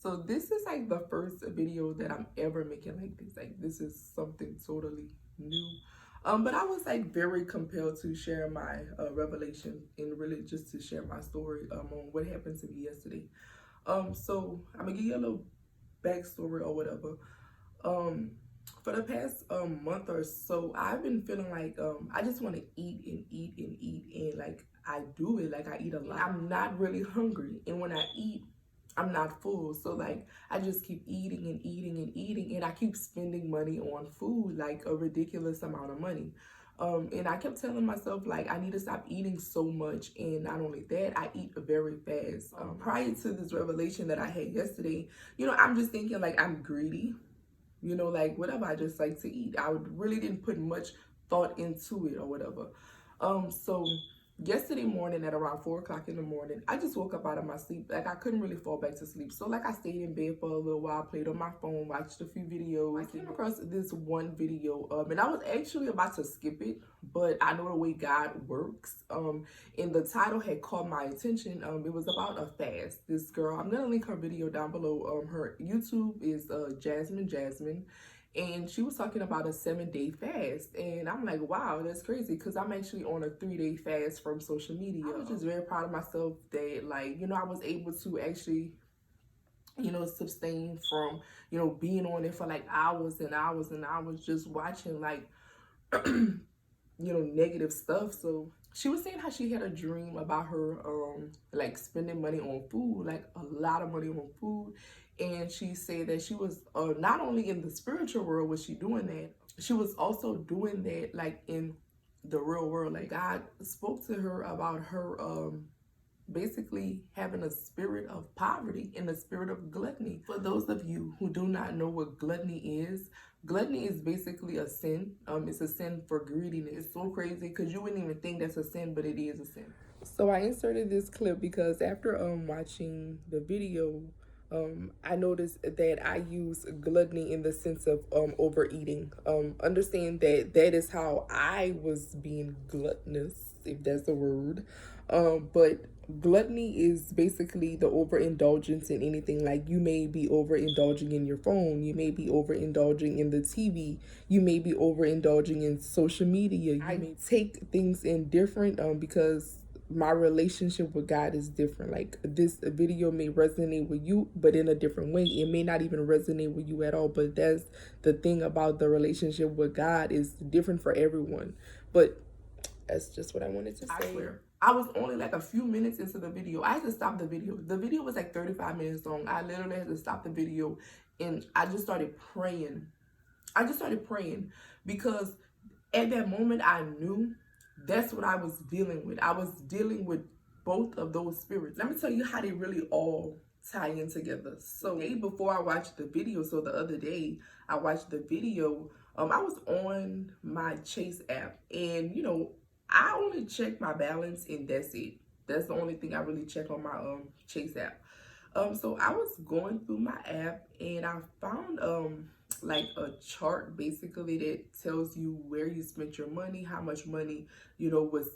So this is like the first video that I'm ever making like this. Like this is something totally new. But I was like very compelled to share my revelation and really just to share my story on what happened to me yesterday. So I'm gonna give you a little backstory or whatever. Um, for the past month or so, I've been feeling like I just want to eat and eat and eat, and like I do it, like I eat a lot. I'm not really hungry, and when I eat, I'm not full. So like I just keep eating and eating and eating, and I keep spending money on food, like a ridiculous amount of money. And I kept telling myself like I need to stop eating so much, and not only that, I eat very fast. Prior to this revelation that I had yesterday, I'm just thinking like I'm greedy, like whatever, I just like to eat. I really didn't put much thought into it or whatever. So yesterday morning at around 4 o'clock in the morning, I just woke up out of my sleep. Like I couldn't really fall back to sleep. So like I stayed in bed for a little while, played on my phone, watched a few videos. I came across this one video, and I was actually about to skip it, but I know the way God works. And the title had caught my attention. It was about a fast. This girl, I'm gonna link her video down below. Her YouTube is Jasmine, and she was talking about a 7-day fast, and I'm like, wow, that's crazy, because I'm actually on a 3-day fast from social media. I was just very proud of myself that, like, I was able to actually sustain from being on it for like hours and hours and hours, just watching like negative stuff. So she was saying how she had a dream about her like spending money on food, like a lot of money on food. And she said that she was not only in the spiritual world was she doing that, she was also doing that like in the real world. Like God spoke to her about her basically having a spirit of poverty and a spirit of gluttony. For those of you who do not know what gluttony is basically a sin. It's a sin for greediness. It's so crazy because you wouldn't even think that's a sin, but it is a sin. So I inserted this clip because after watching the video, I noticed that I use gluttony in the sense of overeating. Understand that that is how I was being gluttonous, if that's a word. But gluttony is basically the overindulgence in anything. Like you may be overindulging in your phone, you may be overindulging in the TV, you may be overindulging in social media. I may take things in different because my relationship with God is different. Like this video may resonate with you, but in a different way. It may not even resonate with you at all. But that's the thing about the relationship with God, is different for everyone. But that's just what I wanted to say. I swear, I was only like a few minutes into the video. I had to stop the video. The video was like 35 minutes long. I literally had to stop the video, and I just started praying. Because at that moment I knew that's what I was dealing with. I was dealing with both of those spirits. Let me tell you how they really all tie in together. So the day before I watched the video, so the other day I watched the video, I was on my Chase app, and I only check my balance and that's it. That's the only thing I really check on my Chase app. So I was going through my app and I found like a chart basically that tells you where you spent your money, how much money was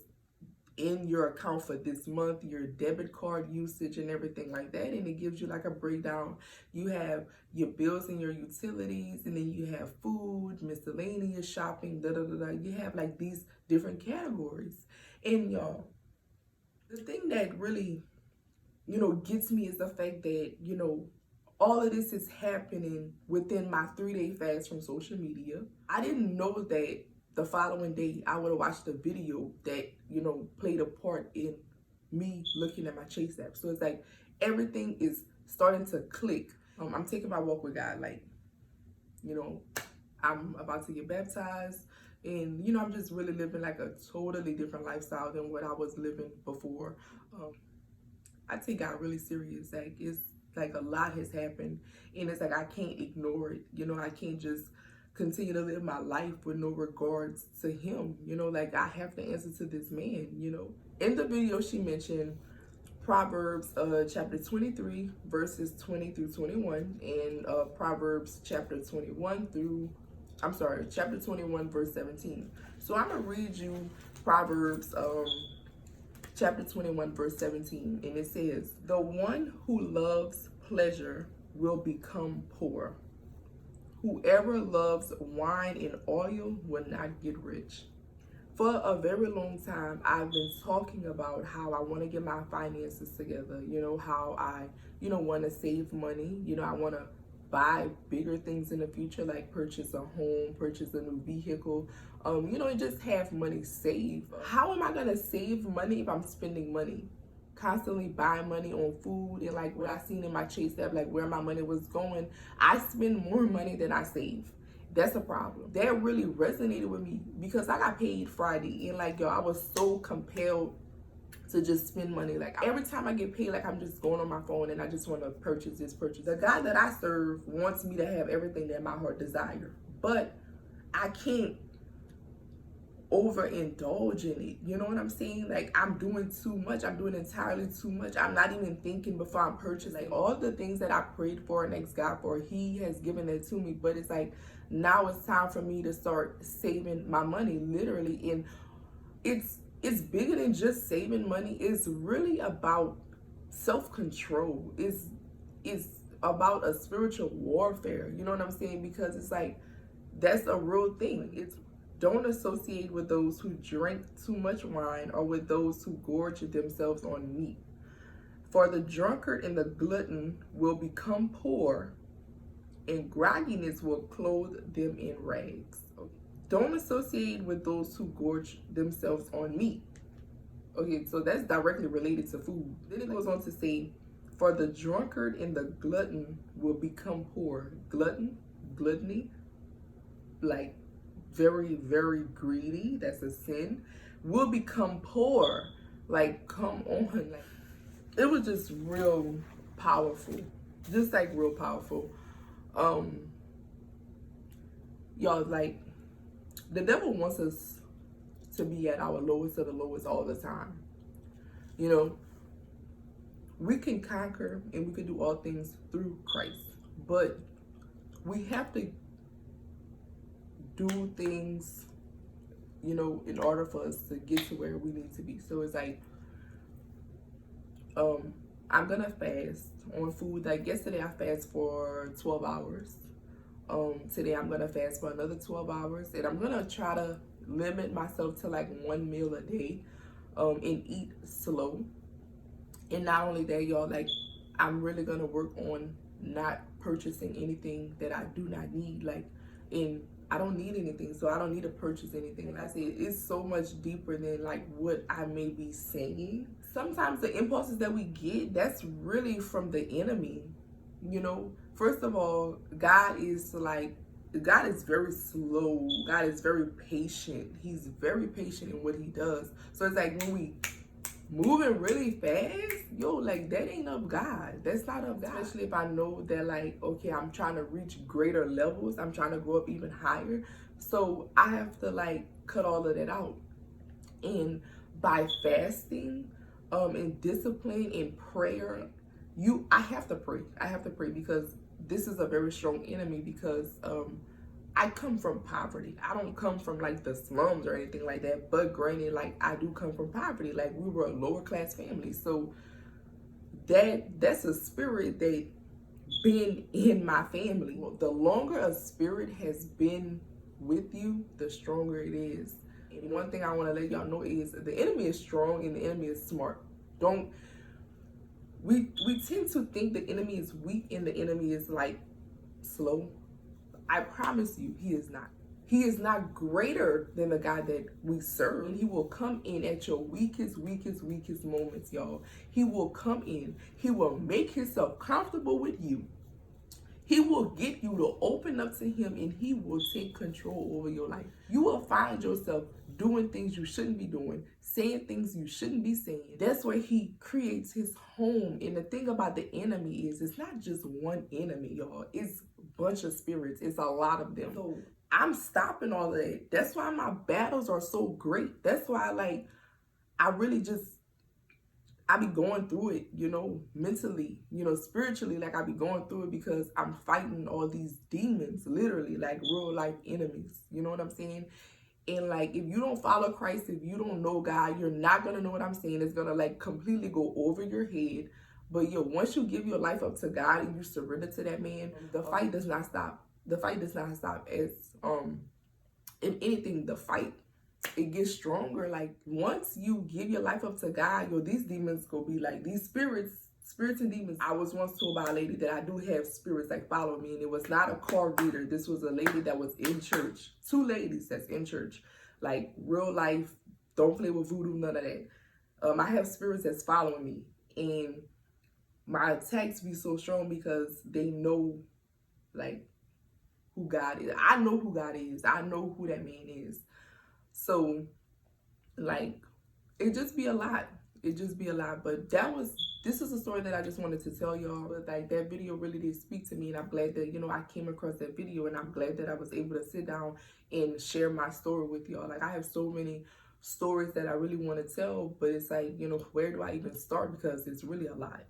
in your account for this month, your debit card usage and everything like that. And it gives you like a breakdown. You have your bills and your utilities, and then you have food, miscellaneous shopping, da da da da. You have like these different categories. And y'all, the thing that really gets me is the fact that all of this is happening within my 3-day fast from social media. I didn't know that the following day I would have watched a video that played a part in me looking at my Chase app. So it's like everything is starting to click. I'm taking my walk with God. Like I'm about to get baptized, and I'm just really living like a totally different lifestyle than what I was living before. I take God really serious. Like it's like a lot has happened, and it's like I can't ignore it. I can't just continue to live my life with no regards to him. Like I have to answer to this man. In the video she mentioned Proverbs chapter 23 verses 20 through 21, and Proverbs chapter 21 verse 17. So I'm gonna read you Proverbs chapter 21 verse 17, and it says, the one who loves pleasure will become poor. Whoever loves wine and oil will not get rich. For a very long time, I've been talking about how I want to get my finances together, how I, want to save money, I want to buy bigger things in the future, like purchase a home, purchase a new vehicle, and just have money saved. How am I going to save money if I'm spending money? Constantly buying money on food, and like what I seen in my Chase app, like where my money was going, I spend more money than I save. That's a problem. That really resonated with me because I got paid Friday, and like, yo, I was so compelled to just spend money. Like every time I get paid, like I'm just going on my phone and I just want to purchase this, purchase. The God that I serve wants me to have everything that my heart desires, but I can't overindulge in it. You know what I'm saying? Like I'm doing too much. I'm doing entirely too much. I'm not even thinking before I'm purchasing. Like all the things that I prayed for and asked God for, He has given it to me. But it's like now it's time for me to start saving my money, literally. And it's bigger than just saving money. It's really about self-control. It's about a spiritual warfare. You know what I'm saying? Because it's like that's a real thing. It's don't associate with those who drink too much wine or with those who gorge themselves on meat. For the drunkard and the glutton will become poor, and grogginess will clothe them in rags. Don't associate with those who gorge themselves on meat. Okay, so that's directly related to food. Then it goes on to say, for the drunkard and the glutton will become poor. Gluttony, like very, very greedy, that's a sin, will become poor. Like, come on. Like, it was just real powerful. Just like real powerful. Y'all, like, the devil wants us to be at our lowest of the lowest all the time. You know, we can conquer and we can do all things through Christ, but we have to do things, in order for us to get to where we need to be. So it's like, I'm gonna fast on food. Like yesterday I fast for 12 hours. Today I'm gonna fast for another 12 hours, and I'm gonna try to limit myself to like one meal a day, and eat slow. And not only that, y'all, like I'm really gonna work on not purchasing anything that I do not need. Like, and I don't need anything, so I don't need to purchase anything. And I say it's so much deeper than like what I may be saying. Sometimes the impulses that we get, that's really from the enemy. First of all, God is very slow. God is very patient. He's very patient in what He does. So it's like when we moving really fast, like that ain't of God. That's not of God. Especially if I know that, like, okay, I'm trying to reach greater levels. I'm trying to go up even higher. So I have to like cut all of that out. And by fasting, and discipline and prayer, I have to pray. I have to pray because this is a very strong enemy, because I come from poverty. I don't come from like the slums or anything like that. But granted, like I do come from poverty. Like we were a lower class family. So that's a spirit that been in my family. The longer a spirit has been with you, the stronger it is. And one thing I want to let y'all know is the enemy is strong and the enemy is smart. We tend to think the enemy is weak and the enemy is like slow. I promise you, he is not. He is not greater than the God that we serve. And He will come in at your weakest moments, y'all. He will come in. He will make Himself comfortable with you. He will get you to open up to Him, and He will take control over your life. You will find yourself doing things you shouldn't be doing, saying things you shouldn't be saying. That's where He creates His home. And the thing about the enemy is it's not just one enemy, y'all. It's a bunch of spirits. It's a lot of them. So I'm stopping all of that. That's why my battles are so great. That's why, like, I really just, I be going through it, mentally, spiritually, like I be going through it because I'm fighting all these demons, literally, like real life enemies. You know what I'm saying? And like, if you don't follow Christ, if you don't know God, you're not going to know what I'm saying. It's going to like completely go over your head. But once you give your life up to God and you surrender to that man, the fight does not stop. The fight does not stop. As if anything, the fight, it gets stronger. Like once you give your life up to God, these demons go be like, these spirits and demons. I was once told by a lady that I do have spirits like follow me, and it was not a card reader. This was a lady that was in church. 2 ladies that's in church, like real life. Don't play with voodoo, none of that. I have spirits that's following me, and my attacks be so strong because they know, like, who God is. I know who God is. I know who that man is. So, like, it just be a lot. It just be a lot. But this is a story that I just wanted to tell y'all. But like, that video really did speak to me, and I'm glad that, I came across that video, and I'm glad that I was able to sit down and share my story with y'all. Like, I have so many stories that I really want to tell, but it's like, where do I even start? Because it's really a lot.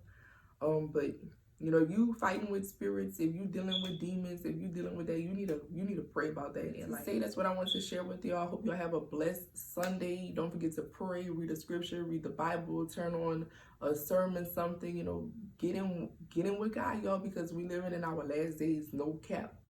But if you fighting with spirits, if you dealing with demons, if you dealing with that, you need to pray about that. And like, that's what I want to share with y'all. Hope y'all have a blessed Sunday. Don't forget to pray, read the scripture, read the Bible, turn on a sermon, something. Get in with God, y'all, because we living in our last days. No cap.